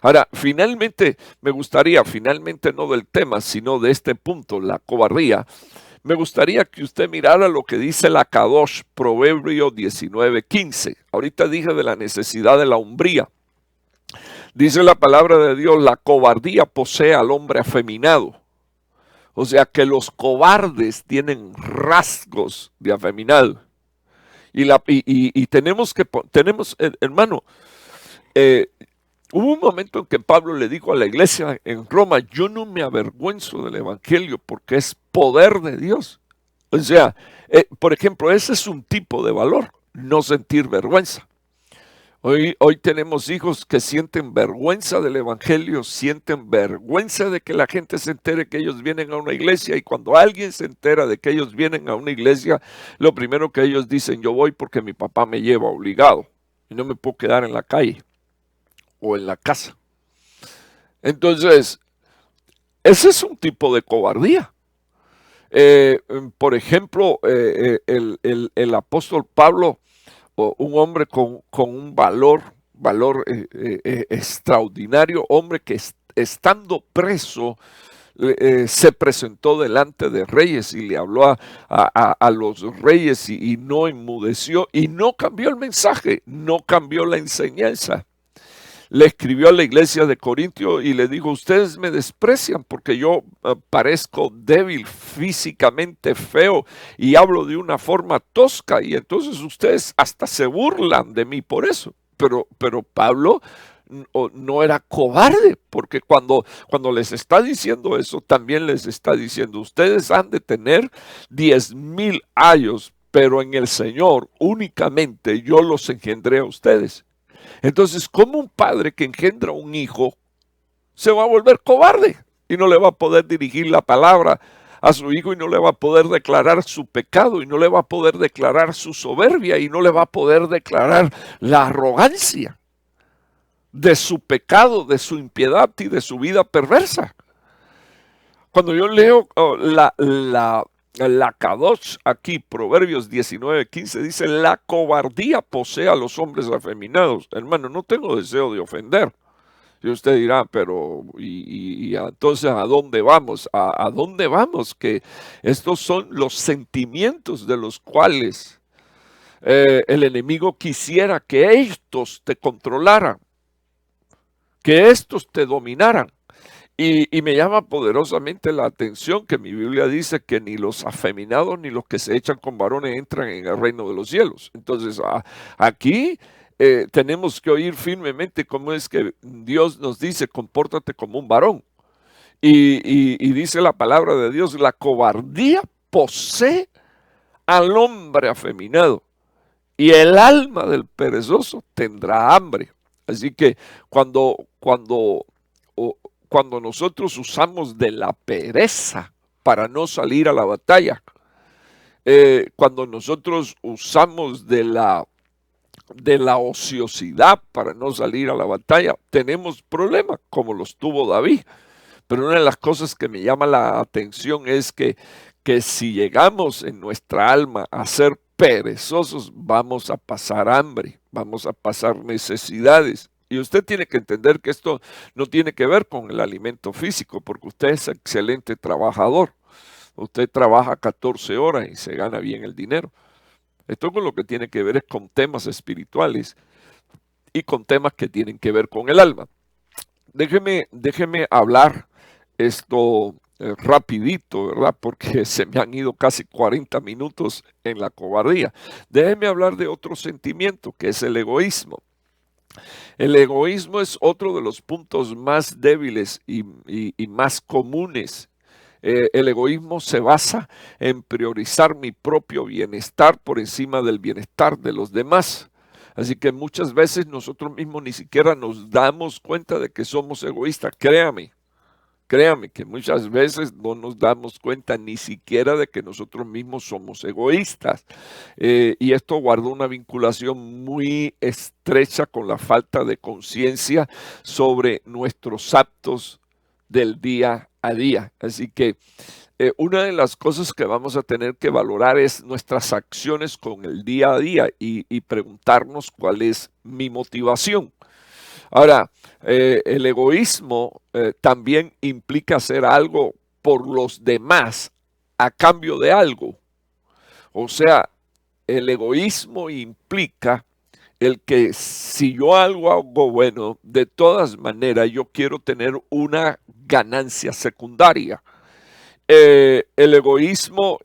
Ahora, finalmente, me gustaría, finalmente no del tema, sino de este punto, la cobardía, me gustaría que usted mirara lo que dice la Kadosh, Proverbio 19:15. Ahorita dije de la necesidad de la hombría. Dice la palabra de Dios, la cobardía posee al hombre afeminado. O sea que los cobardes tienen rasgos de afeminado. Y tenemos, hermano, hubo un momento en que Pablo le dijo a la iglesia en Roma, yo no me avergüenzo del evangelio porque es poder de Dios. O sea, por ejemplo, ese es un tipo de valor, no sentir vergüenza. Hoy tenemos hijos que sienten vergüenza del evangelio, sienten vergüenza de que la gente se entere que ellos vienen a una iglesia, y cuando alguien se entera de que ellos vienen a una iglesia, lo primero que ellos dicen, yo voy porque mi papá me lleva obligado y no me puedo quedar en la calle o en la casa. Entonces, ese es un tipo de cobardía. Por ejemplo, el apóstol Pablo, un hombre con un valor extraordinario, hombre que estando preso, se presentó delante de reyes y le habló a los reyes y no enmudeció y no cambió el mensaje, no cambió la enseñanza. Le escribió a la iglesia de Corintio y le dijo, ustedes me desprecian porque yo parezco débil, físicamente feo y hablo de una forma tosca, y entonces ustedes hasta se burlan de mí por eso. Pero Pablo no era cobarde, porque cuando les está diciendo eso, también les está diciendo, ustedes han de tener 10,000 años, pero en el Señor únicamente yo los engendré a ustedes. Entonces, ¿cómo un padre que engendra un hijo se va a volver cobarde y no le va a poder dirigir la palabra a su hijo y no le va a poder declarar su pecado y no le va a poder declarar su soberbia y no le va a poder declarar la arrogancia de su pecado, de su impiedad y de su vida perversa? Cuando yo leo La Kadosh aquí, Proverbios 19:15, dice, la cobardía posee a los hombres afeminados. Hermano, no tengo deseo de ofender. Y usted dirá, pero entonces ¿a dónde vamos? ¿A dónde vamos? Que estos son los sentimientos de los cuales el enemigo quisiera que estos te controlaran, que estos te dominaran. Y me llama poderosamente la atención que mi Biblia dice que ni los afeminados ni los que se echan con varones entran en el reino de los cielos. Entonces, aquí tenemos que oír firmemente cómo es que Dios nos dice, compórtate como un varón. Y dice la palabra de Dios, la cobardía posee al hombre afeminado y el alma del perezoso tendrá hambre. Así que cuando nosotros usamos de la pereza para no salir a la batalla, cuando nosotros usamos de la ociosidad para no salir a la batalla, tenemos problemas como los tuvo David. Pero una de las cosas que me llama la atención es que si llegamos en nuestra alma a ser perezosos, vamos a pasar hambre, vamos a pasar necesidades. Y usted tiene que entender que esto no tiene que ver con el alimento físico, porque usted es excelente trabajador. Usted trabaja 14 horas y se gana bien el dinero. Esto con lo que tiene que ver es con temas espirituales y con temas que tienen que ver con el alma. Déjeme hablar esto rapidito, ¿verdad? Porque se me han ido casi 40 minutos en la cobardía. Déjeme hablar de otro sentimiento, que es el egoísmo. El egoísmo es otro de los puntos más débiles y más comunes. El egoísmo se basa en priorizar mi propio bienestar por encima del bienestar de los demás. Así que muchas veces nosotros mismos ni siquiera nos damos cuenta de que somos egoístas. Créame que muchas veces no nos damos cuenta ni siquiera de que nosotros mismos somos egoístas. Y esto guarda una vinculación muy estrecha con la falta de conciencia sobre nuestros actos del día a día. Así que una de las cosas que vamos a tener que valorar es nuestras acciones con el día a día y preguntarnos cuál es mi motivación. Ahora, el egoísmo también implica hacer algo por los demás a cambio de algo. O sea, el egoísmo implica el que si yo hago algo bueno, de todas maneras yo quiero tener una ganancia secundaria. El egoísmo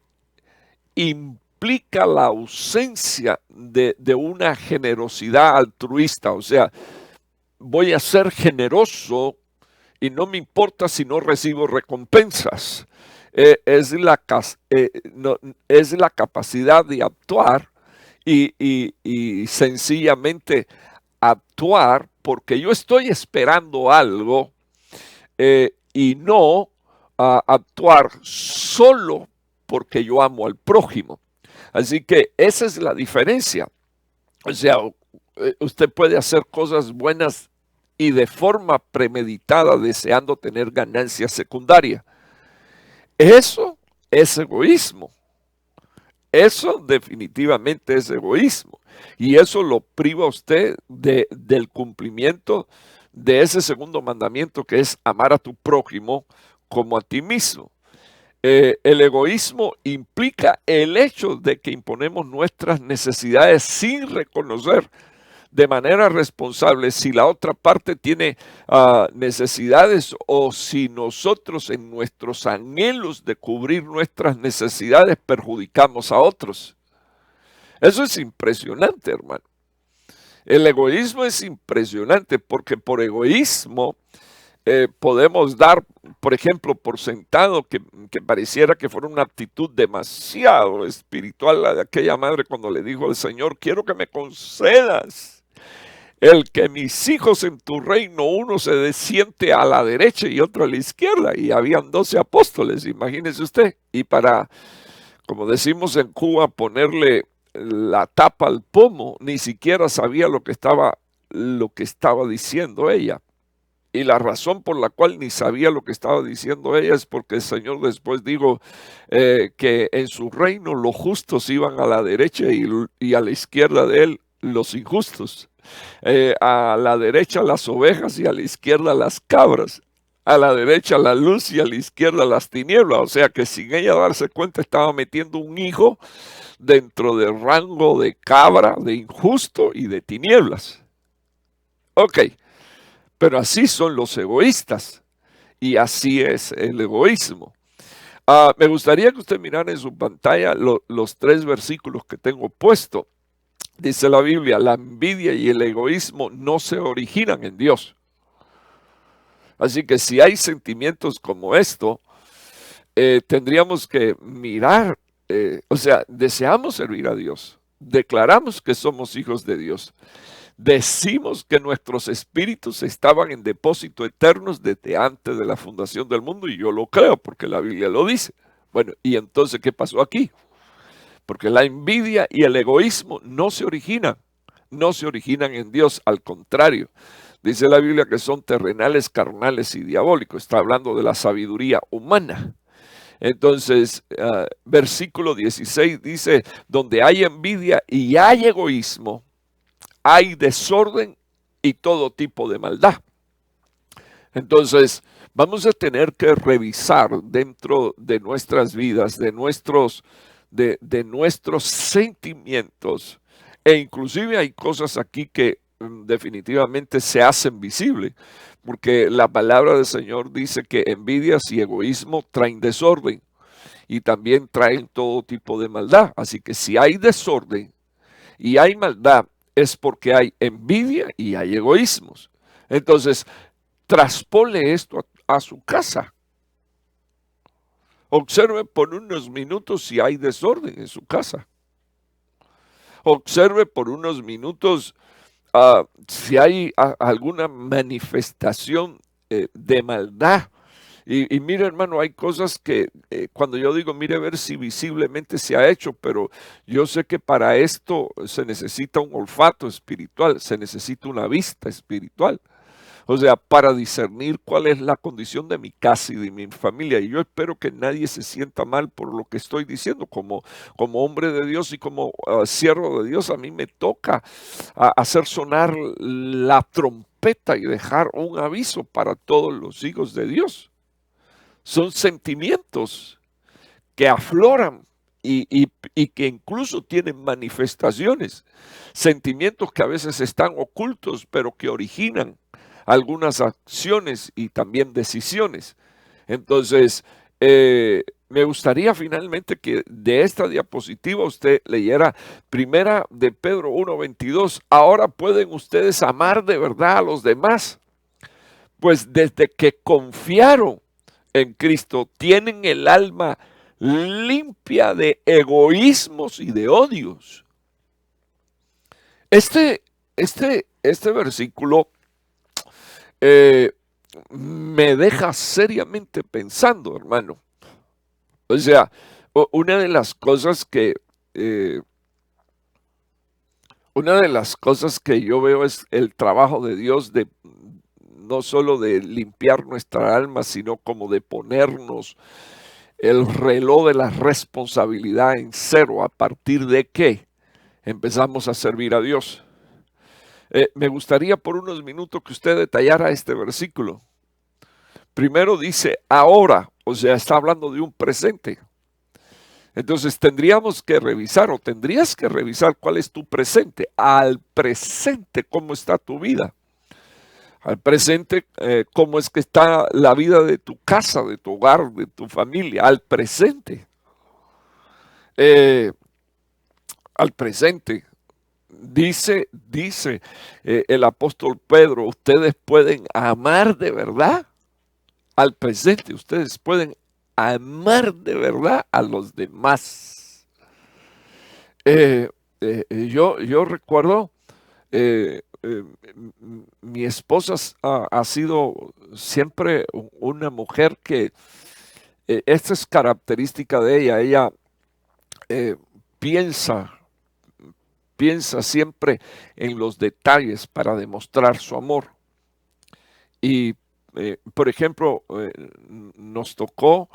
implica la ausencia de una generosidad altruista, o sea, voy a ser generoso y no me importa si no recibo recompensas. Es la capacidad de actuar y sencillamente actuar porque yo estoy esperando algo y no actuar solo porque yo amo al prójimo. Así que esa es la diferencia. O sea, usted puede hacer cosas buenas y de forma premeditada deseando tener ganancia secundaria. Eso es egoísmo. Eso definitivamente es egoísmo. Y eso lo priva a usted del cumplimiento de ese segundo mandamiento, que es amar a tu prójimo como a ti mismo. El egoísmo implica el hecho de que imponemos nuestras necesidades sin reconocer de manera responsable si la otra parte tiene necesidades o si nosotros en nuestros anhelos de cubrir nuestras necesidades perjudicamos a otros. Eso es impresionante, hermano. El egoísmo es impresionante porque por egoísmo podemos dar, por ejemplo, por sentado que pareciera que fuera una actitud demasiado espiritual la de aquella madre cuando le dijo al Señor, quiero que me concedas el que mis hijos en tu reino, uno se siente a la derecha y otro a la izquierda, y habían 12 apóstoles, imagínese usted, y para, como decimos en Cuba, ponerle la tapa al pomo, ni siquiera sabía lo que estaba diciendo ella. Y la razón por la cual ni sabía lo que estaba diciendo ella es porque el Señor después dijo que en su reino los justos iban a la derecha y a la izquierda de él los injustos. A la derecha las ovejas y a la izquierda las cabras. A la derecha la luz y a la izquierda las tinieblas. O sea que sin ella darse cuenta estaba metiendo un hijo dentro del rango de cabra, de injusto y de tinieblas. Ok, pero así son los egoístas y así es el egoísmo. Me gustaría que usted mirara en su pantalla los 3 versículos que tengo puesto. Dice la Biblia, la envidia y el egoísmo no se originan en Dios. Así que si hay sentimientos como esto, tendríamos que mirar, o sea, deseamos servir a Dios, declaramos que somos hijos de Dios, decimos que nuestros espíritus estaban en depósito eternos desde antes de la fundación del mundo, y yo lo creo porque la Biblia lo dice. Bueno, y entonces, ¿qué pasó aquí? Porque la envidia y el egoísmo no se originan en Dios, al contrario. Dice la Biblia que son terrenales, carnales y diabólicos. Está hablando de la sabiduría humana. Entonces, versículo 16 dice, donde hay envidia y hay egoísmo, hay desorden y todo tipo de maldad. Entonces, vamos a tener que revisar dentro de nuestras vidas, de nuestros sentimientos, e inclusive hay cosas aquí que definitivamente se hacen visibles, porque la palabra del Señor dice que envidias y egoísmo traen desorden y también traen todo tipo de maldad. Así que si hay desorden y hay maldad, es porque hay envidia y hay egoísmos. Entonces, traspole esto a su casa. Observe por unos minutos si hay desorden en su casa. Observe por unos minutos si hay alguna manifestación de maldad. Y mire, hermano, hay cosas que cuando yo digo, mire, ver si visiblemente se ha hecho, pero yo sé que para esto se necesita un olfato espiritual, se necesita una vista espiritual. O sea, para discernir cuál es la condición de mi casa y de mi familia. Y yo espero que nadie se sienta mal por lo que estoy diciendo. Como hombre de Dios y como siervo de Dios, a mí me toca hacer sonar la trompeta y dejar un aviso para todos los hijos de Dios. Son sentimientos que afloran y que incluso tienen manifestaciones. Sentimientos que a veces están ocultos, pero que originan algunas acciones y también decisiones. Entonces, me gustaría finalmente que de esta diapositiva usted leyera primera de Pedro 1:22. Ahora pueden ustedes amar de verdad a los demás, pues desde que confiaron en Cristo tienen el alma limpia de egoísmos y de odios. Este versículo me deja seriamente pensando, hermano. O sea, una de las cosas que yo veo es el trabajo de Dios de no solo de limpiar nuestra alma, sino como de ponernos el reloj de la responsabilidad en cero, a partir de que empezamos a servir a Dios. Me gustaría por unos minutos que usted detallara este versículo. Primero dice ahora, o sea, está hablando de un presente. Entonces tendríamos que revisar, o tendrías que revisar cuál es tu presente. Al presente, ¿cómo está tu vida? Al presente, cómo es que está la vida de tu casa, de tu hogar, de tu familia. Al presente. Al presente. Dice el apóstol Pedro, ustedes pueden amar de verdad al presente, ustedes pueden amar de verdad a los demás. Yo recuerdo, mi esposa ha sido siempre una mujer que, esta es característica de ella piensa siempre en los detalles para demostrar su amor. Y, por ejemplo, nos tocó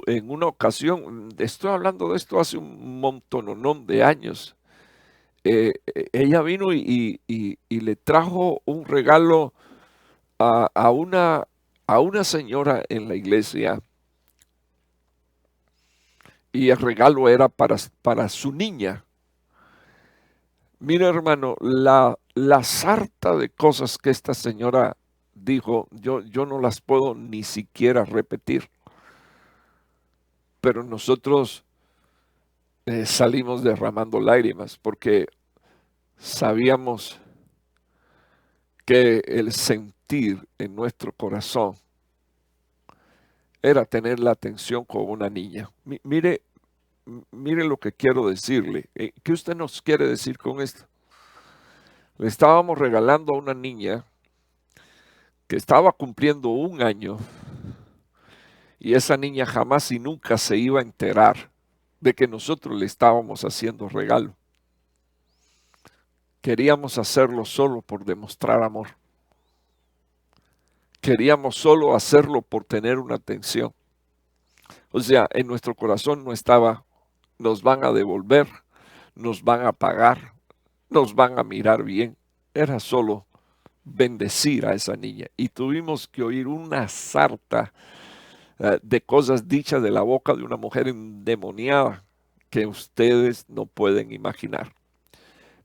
en una ocasión, estoy hablando de esto hace un montononón de años. Ella vino y le trajo un regalo a, a una, a una señora en la iglesia, y el regalo era para su niña. Mira, hermano, la sarta de cosas que esta señora dijo, yo no las puedo ni siquiera repetir, pero nosotros salimos derramando lágrimas porque sabíamos que el sentir en nuestro corazón era tener la atención con una niña. Mire lo que quiero decirle. ¿Qué usted nos quiere decir con esto? Le estábamos regalando a una niña que estaba cumpliendo 1 año, y esa niña jamás y nunca se iba a enterar de que nosotros le estábamos haciendo regalo. Queríamos hacerlo solo por demostrar amor. Queríamos solo hacerlo por tener una atención. O sea, en nuestro corazón no estaba, nos van a devolver, nos van a pagar, nos van a mirar bien. Era solo bendecir a esa niña. Y tuvimos que oír una sarta de cosas dichas de la boca de una mujer endemoniada que ustedes no pueden imaginar.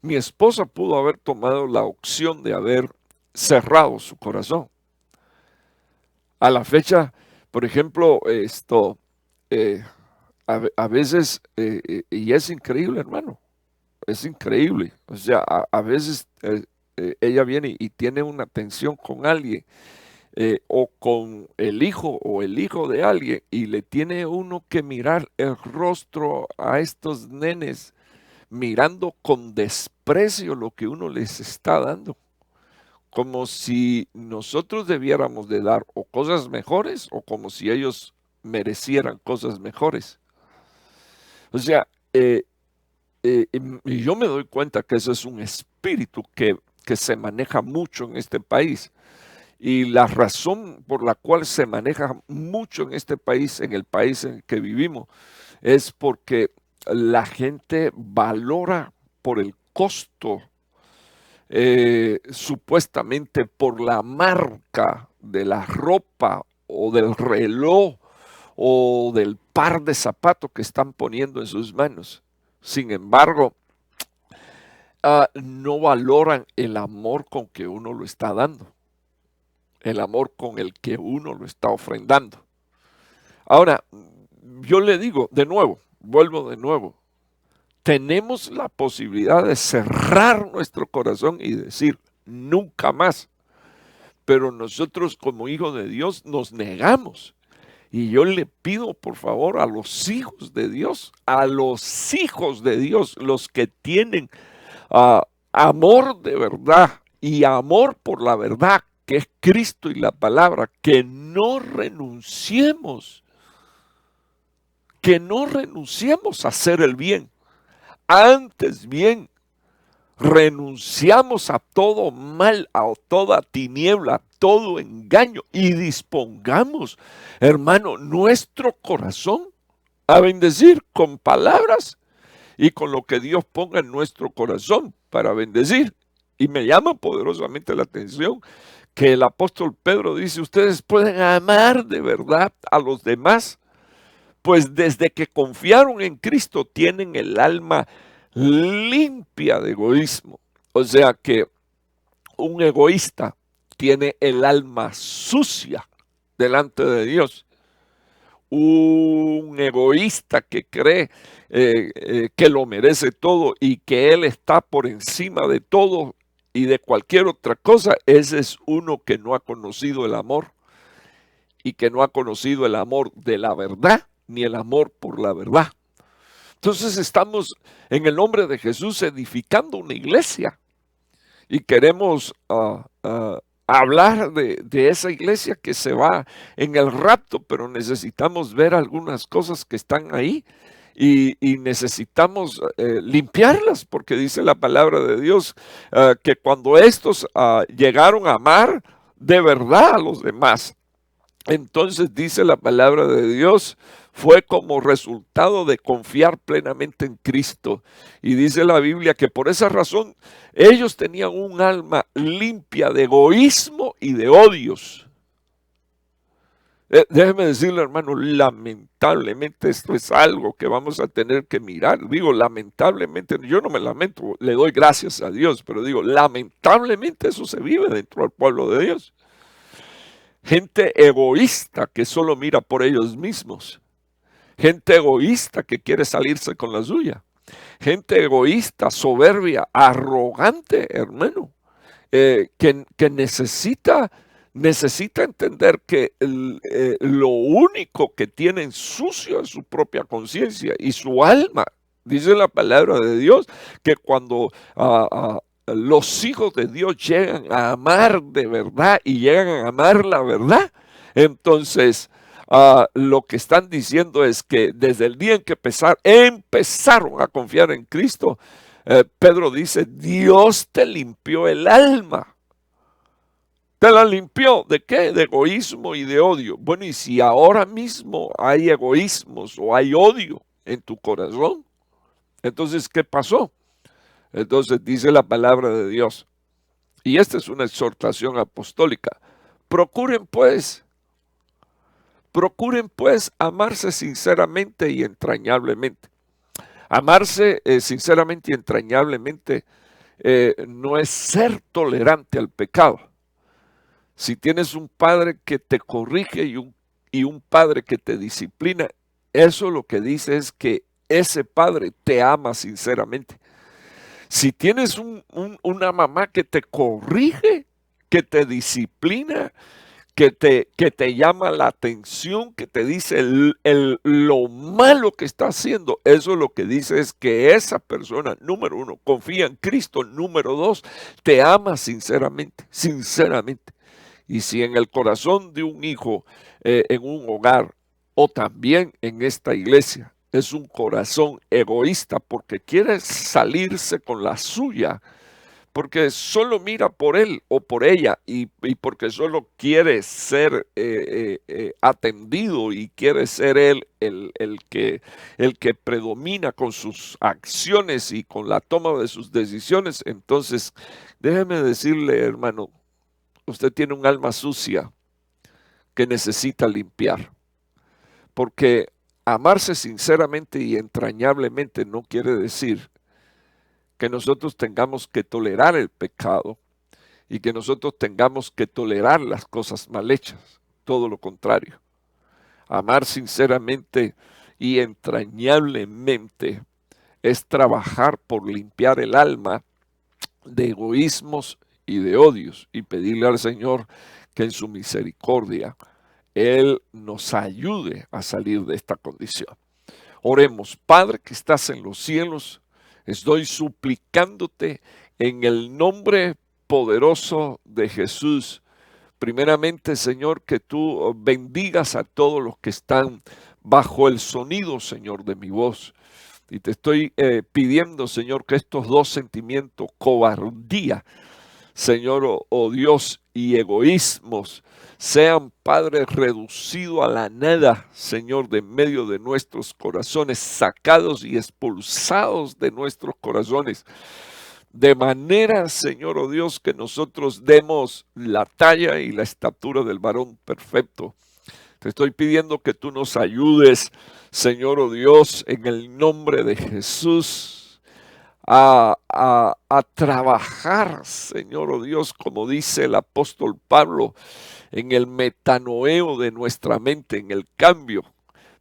Mi esposa pudo haber tomado la opción de haber cerrado su corazón. A la fecha, por ejemplo, a veces, y es increíble, hermano, es increíble. O sea, a veces ella viene y tiene una tensión con alguien, o con el hijo o el hijo de alguien, y le tiene uno que mirar el rostro a estos nenes, mirando con desprecio lo que uno les está dando, como si nosotros debiéramos de dar o cosas mejores o como si ellos merecieran cosas mejores. O sea, y yo me doy cuenta que eso es un espíritu que se maneja mucho en este país. Y la razón por la cual se maneja mucho en este país, en el país en el que vivimos, es porque la gente valora por el costo, supuestamente por la marca de la ropa o del reloj o del par de zapatos que están poniendo en sus manos. Sin embargo, no valoran el amor con que uno lo está dando, el amor con el que uno lo está ofrendando. Ahora, yo le digo de nuevo, vuelvo de nuevo, tenemos la posibilidad de cerrar nuestro corazón y decir nunca más, pero nosotros como hijos de Dios nos negamos. Y yo le pido por favor a los hijos de Dios, los que tienen amor de verdad y amor por la verdad, que es Cristo y la palabra, que no renunciemos a hacer el bien. Antes bien, renunciamos a todo mal, a toda tiniebla, a todo engaño, y dispongamos, hermano, nuestro corazón a bendecir con palabras y con lo que Dios ponga en nuestro corazón para bendecir. Y me llama poderosamente la atención que el apóstol Pedro dice, ustedes pueden amar de verdad a los demás, pues desde que confiaron en Cristo tienen el alma limpia de egoísmo. O sea que un egoísta tiene el alma sucia delante de Dios. Un egoísta que cree que lo merece todo y que él está por encima de todo y de cualquier otra cosa, ese es uno que no ha conocido el amor, y que no ha conocido el amor de la verdad ni el amor por la verdad. Entonces estamos en el nombre de Jesús edificando una iglesia y queremos hablar de esa iglesia que se va en el rapto, pero necesitamos ver algunas cosas que están ahí y necesitamos limpiarlas, porque dice la palabra de Dios que cuando estos llegaron a amar de verdad a los demás, entonces dice la palabra de Dios, fue como resultado de confiar plenamente en Cristo. Y dice la Biblia que por esa razón ellos tenían un alma limpia de egoísmo y de odios. Déjeme decirle, hermano, lamentablemente esto es algo que vamos a tener que mirar. Digo, lamentablemente, yo no me lamento, le doy gracias a Dios, pero digo, lamentablemente eso se vive dentro del pueblo de Dios. Gente egoísta que solo mira por ellos mismos. Gente egoísta que quiere salirse con la suya. Gente egoísta, soberbia, arrogante, hermano, que necesita entender que lo único que tienen sucio es su propia conciencia y su alma. Dice la palabra de Dios que cuando los hijos de Dios llegan a amar de verdad y llegan a amar la verdad, entonces lo que están diciendo es que desde el día en que empezaron a confiar en Cristo, Pedro dice, Dios te limpió el alma. ¿Te la limpió? ¿De qué? De egoísmo y de odio. Bueno, y si ahora mismo hay egoísmos o hay odio en tu corazón, entonces, ¿qué pasó? Entonces dice la palabra de Dios, y esta es una exhortación apostólica, procuren pues amarse sinceramente y entrañablemente. Amarse sinceramente y entrañablemente no es ser tolerante al pecado. Si tienes un padre que te corrige y un padre que te disciplina, eso lo que dice es que ese padre te ama sinceramente. Si tienes una mamá que te corrige, que te disciplina, que te llama la atención, que te dice lo malo que está haciendo, eso lo que dice es que esa persona, número uno, confía en Cristo, número dos, te ama sinceramente, sinceramente. Y si en el corazón de un hijo, en un hogar o también en esta iglesia, es un corazón egoísta porque quiere salirse con la suya, porque solo mira por él o por ella y porque solo quiere ser atendido y quiere ser él el que predomina con sus acciones y con la toma de sus decisiones, entonces déjeme decirle, hermano, usted tiene un alma sucia que necesita limpiar, porque amarse sinceramente y entrañablemente no quiere decir que nosotros tengamos que tolerar el pecado y que nosotros tengamos que tolerar las cosas mal hechas. Todo lo contrario. Amar sinceramente y entrañablemente es trabajar por limpiar el alma de egoísmos y de odios y pedirle al Señor que en su misericordia Él nos ayude a salir de esta condición. Oremos. Padre que estás en los cielos, estoy suplicándote en el nombre poderoso de Jesús. Primeramente, Señor, que tú bendigas a todos los que están bajo el sonido, Señor, de mi voz. Y te estoy pidiendo, Señor, que estos dos sentimientos, cobardía, Señor, oh Dios, y egoísmos, sean, Padre, reducidos a la nada, Señor, de medio de nuestros corazones, sacados y expulsados de nuestros corazones. De manera, Señor, oh Dios, que nosotros demos la talla y la estatura del varón perfecto. Te estoy pidiendo que tú nos ayudes, Señor, oh Dios, en el nombre de Jesús. A trabajar, Señor, oh Dios, como dice el apóstol Pablo, en el metanoeo de nuestra mente, en el cambio.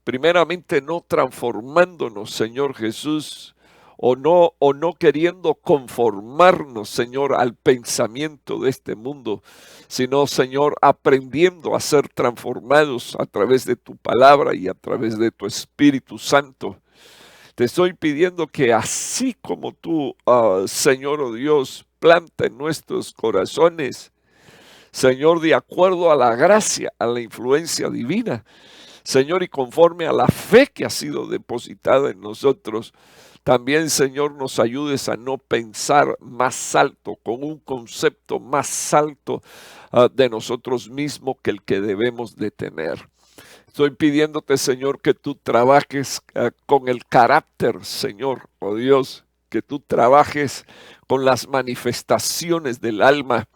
Primeramente no transformándonos, Señor Jesús, o no queriendo conformarnos, Señor, al pensamiento de este mundo, sino, Señor, aprendiendo a ser transformados a través de tu palabra y a través de tu Espíritu Santo. Te estoy pidiendo que así como tú, Señor, oh Dios, planta en nuestros corazones, Señor, de acuerdo a la gracia, a la influencia divina, Señor, y conforme a la fe que ha sido depositada en nosotros, también, Señor, nos ayudes a no pensar más alto, con un concepto más alto de nosotros mismos que el que debemos de tener. Estoy pidiéndote, Señor, que tú trabajes con el carácter, Señor, oh Dios, que tú trabajes con las manifestaciones del alma.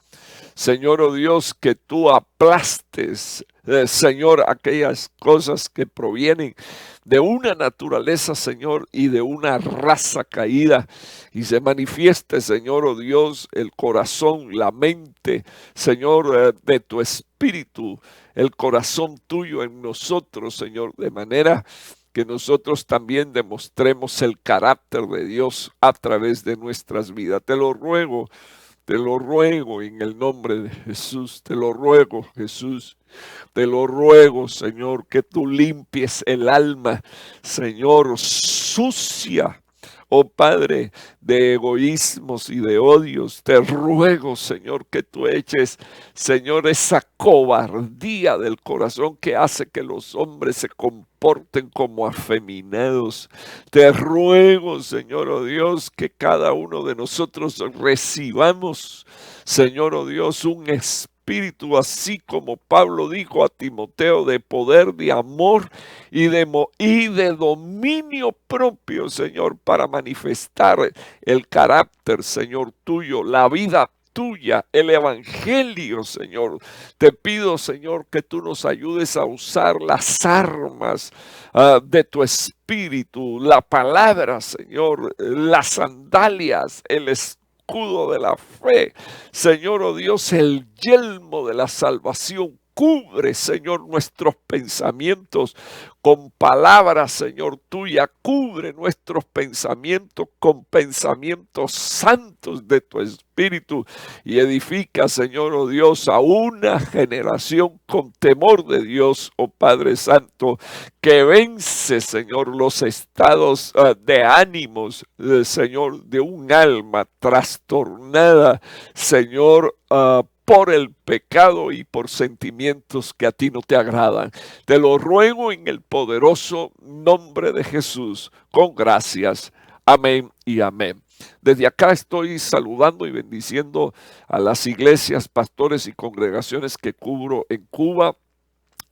Señor, oh Dios, que tú aplastes, Señor, aquellas cosas que provienen de una naturaleza, Señor, y de una raza caída, y se manifieste, Señor, oh Dios, el corazón, la mente, Señor, de tu espíritu, el corazón tuyo en nosotros, Señor, de manera que nosotros también demostremos el carácter de Dios a través de nuestras vidas. Te lo ruego en el nombre de Jesús, te lo ruego, Jesús. Te lo ruego, Señor, que tú limpies el alma, Señor, sucia, oh Padre, de egoísmos y de odios. Te ruego, Señor, que tú eches, Señor, esa cobardía del corazón que hace que los hombres se comporten como afeminados. Te ruego, Señor, oh Dios, que cada uno de nosotros recibamos, Señor, oh Dios, un espíritu, así como Pablo dijo a Timoteo, de poder, de amor y de dominio propio, Señor, para manifestar el carácter, Señor, tuyo, la vida tuya, el evangelio, Señor. Te pido, Señor, que tú nos ayudes a usar las armas de tu espíritu, la palabra, Señor, las sandalias, el escudo de la fe, Señor, oh Dios, el yelmo de la salvación. Cubre, Señor, nuestros pensamientos con palabras, Señor, tuya. Cubre nuestros pensamientos con pensamientos santos de tu Espíritu. Y edifica, Señor, oh Dios, a una generación con temor de Dios, oh Padre Santo, que vence, Señor, los estados de ánimos, Señor, de un alma trastornada, Señor, por el pecado y por sentimientos que a ti no te agradan. Te lo ruego en el poderoso nombre de Jesús, con gracias. Amén y amén. Desde acá estoy saludando y bendiciendo a las iglesias, pastores y congregaciones que cubro en Cuba,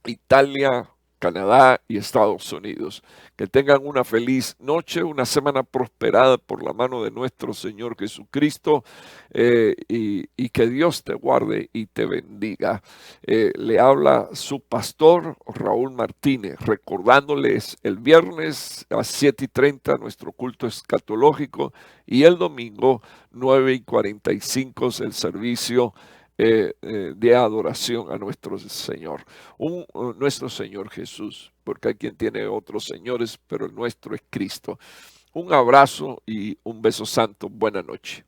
Italia, Canadá y Estados Unidos. Que tengan una feliz noche, una semana prosperada por la mano de nuestro Señor Jesucristo, y que Dios te guarde y te bendiga. Le habla su pastor Raúl Martínez, recordándoles el viernes a 7:30 nuestro culto escatológico y el domingo 9:45 el servicio de adoración a nuestro Señor, nuestro Señor Jesús, porque hay quien tiene otros señores, pero el nuestro es Cristo. Un abrazo y un beso santo. Buena noche.